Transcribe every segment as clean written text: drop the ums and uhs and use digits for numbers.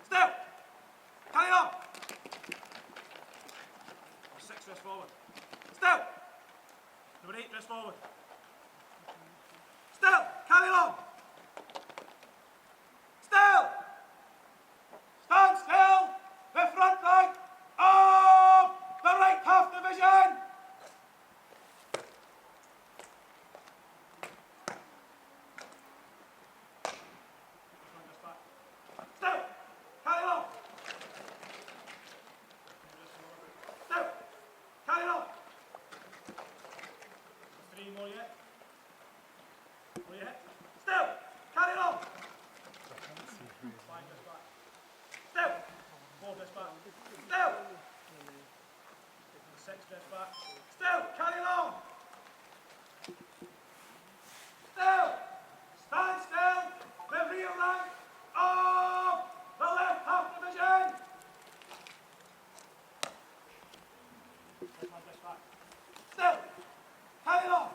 Still. Carry on. 6 dress forward. Still. Number 8 dress forward. Still. Carry on. Still. Stand still. The front leg of the right half division. Still. Carry on. Still. Carry on. 3 more yet. More yet. Still. Carry on. 5 just back. Still. 4 just back. Still. 6 just back. Still. Carry on. Still. Stand still. The rear rank of the left half division. Still. Carry on.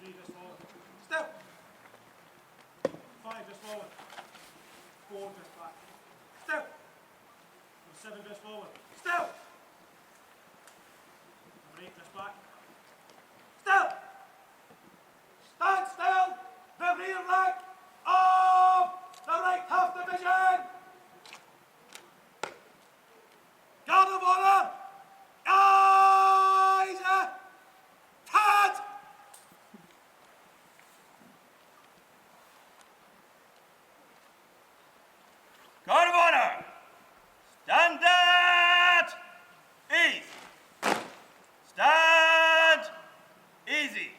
3 just forward. Still. 5 just forward. 4 just back. Still. 7 just forward. Still. 8 just back. Still. Stand still. The rear leg of the right half division. Guard of honor. Eyes. Head. Guard of honor. Stand at ease. Stand easy.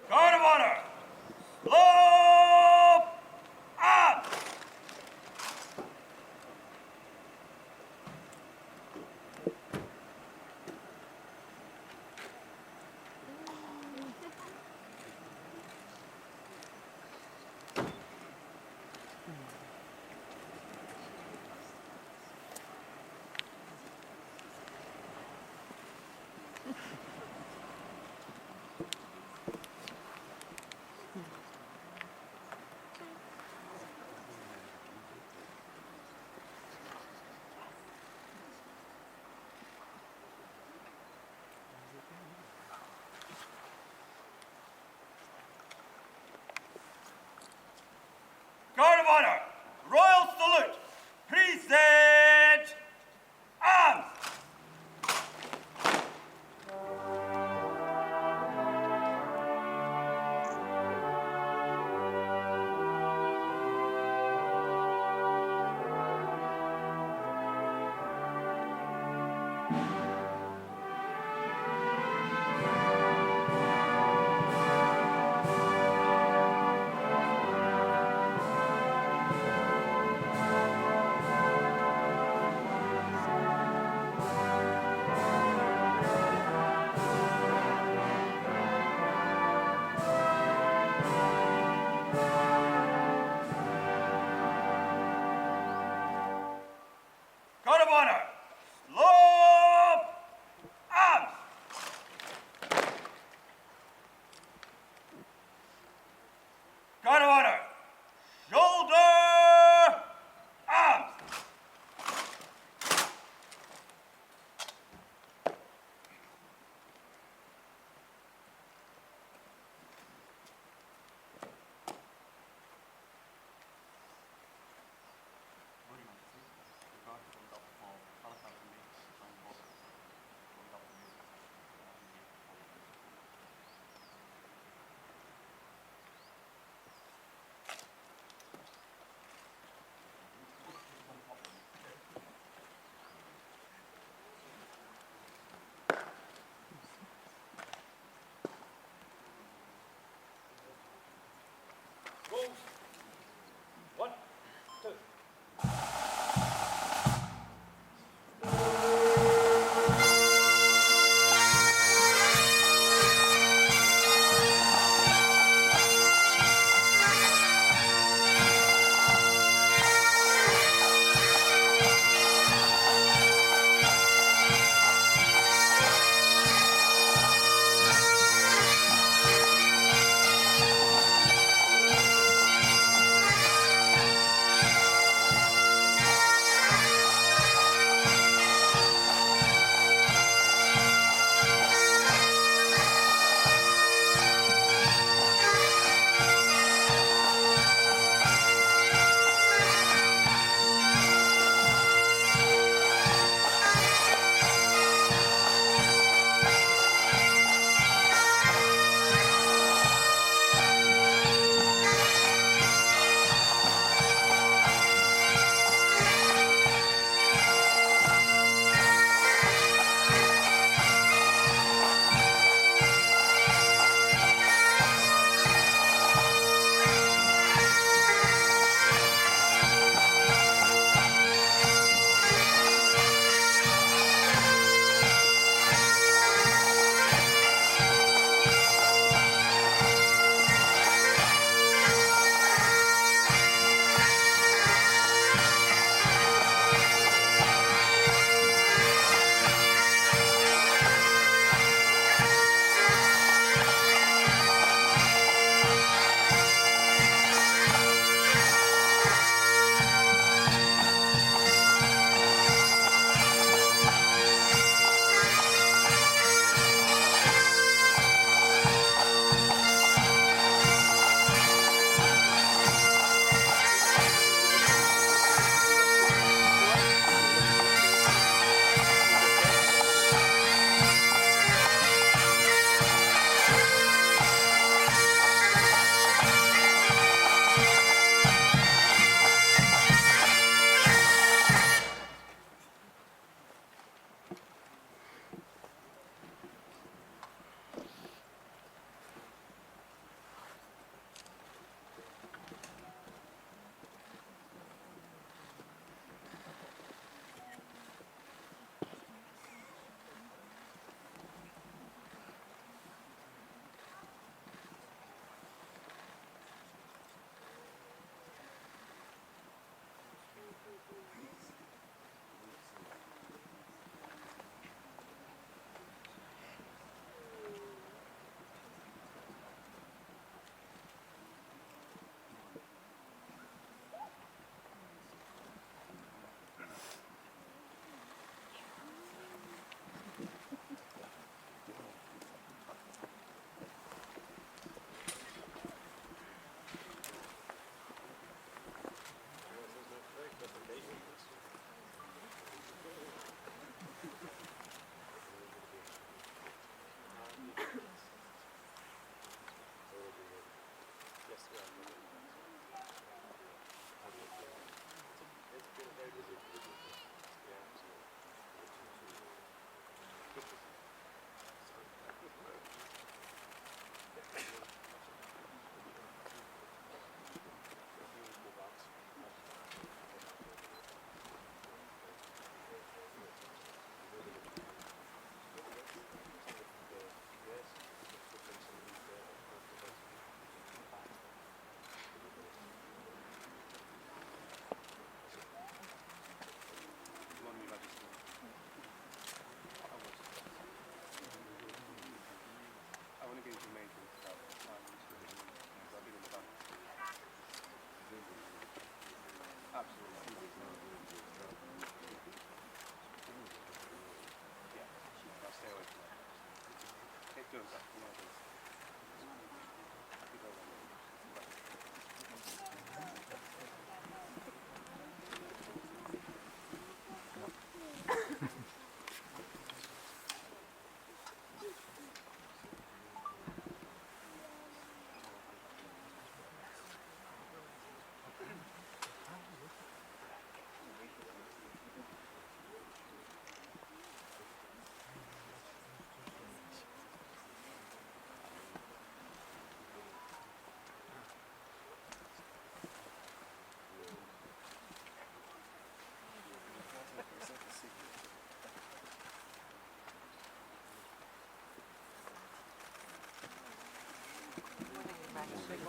Guard of honor. Slope up. Guard of honor. Royal salute. Present arms. Guard of honor. Slope arms. Guard of honor. Shoulder arms. Move. 1, 2.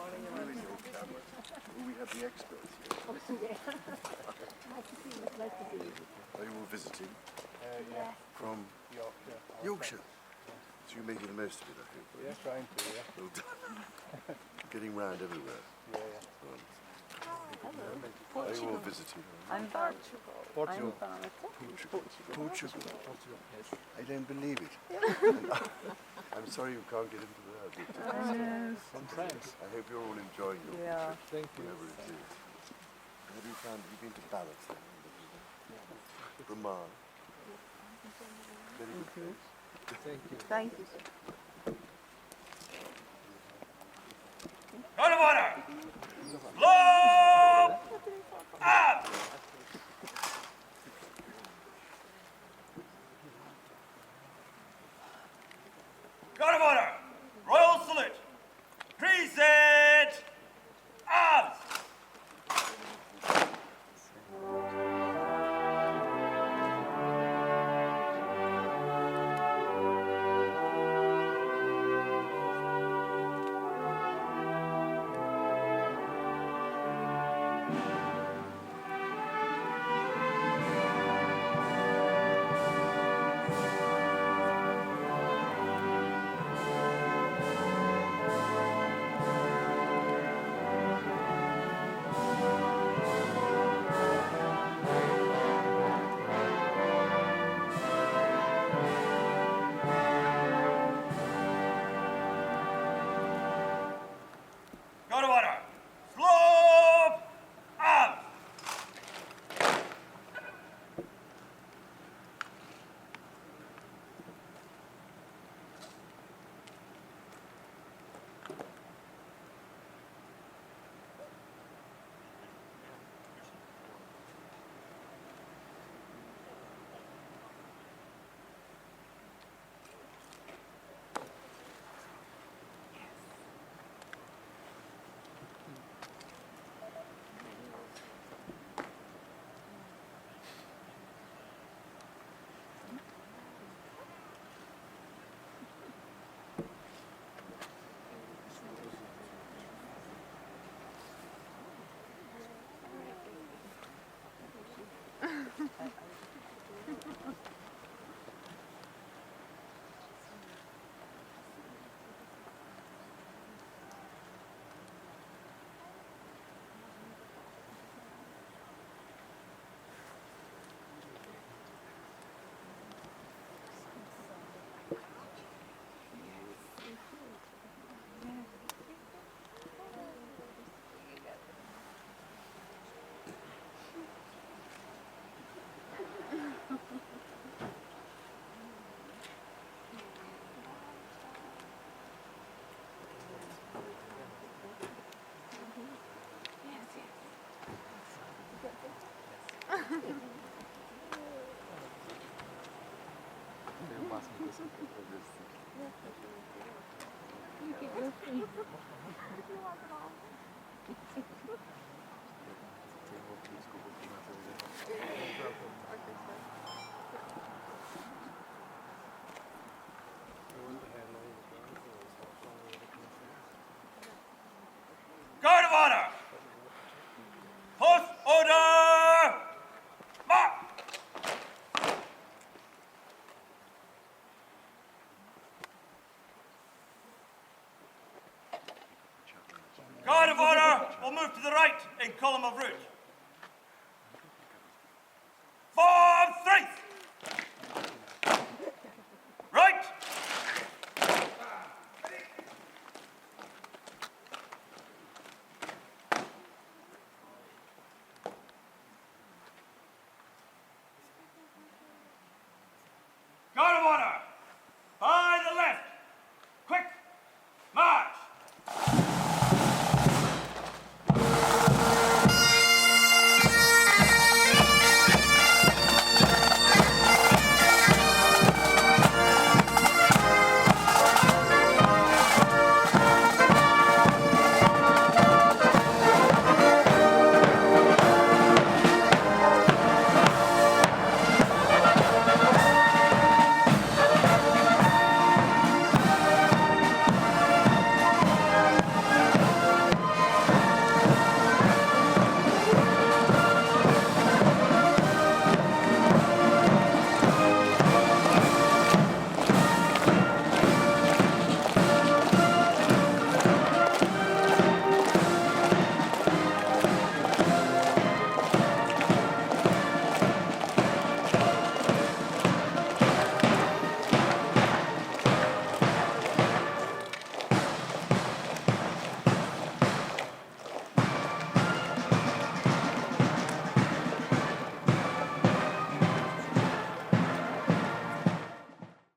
Really old camera. We have the experts here. Are you all visiting? From Yorkshire. So you're making the most of it, I think. Yeah, trying to, yeah. Well done. Getting round everywhere. Yeah, yeah. Are you all visiting? I'm Portugal. Portugal. Portugal. I don't believe it. I'm sorry you can't get into the house. From France. I hope you're all enjoying your Yeah. trip, Thank you. wherever it is. Have you found, you've been to Ballads? Brahman. Very good place. Thank you. Thank you. Guard of honor! Slope! Arms! Guard of honor! Royal salute! Present! Arms! Guard of honor! Slope! Arms! Guard of honor! Post order! March! Guard of honor will move to the right in column of route.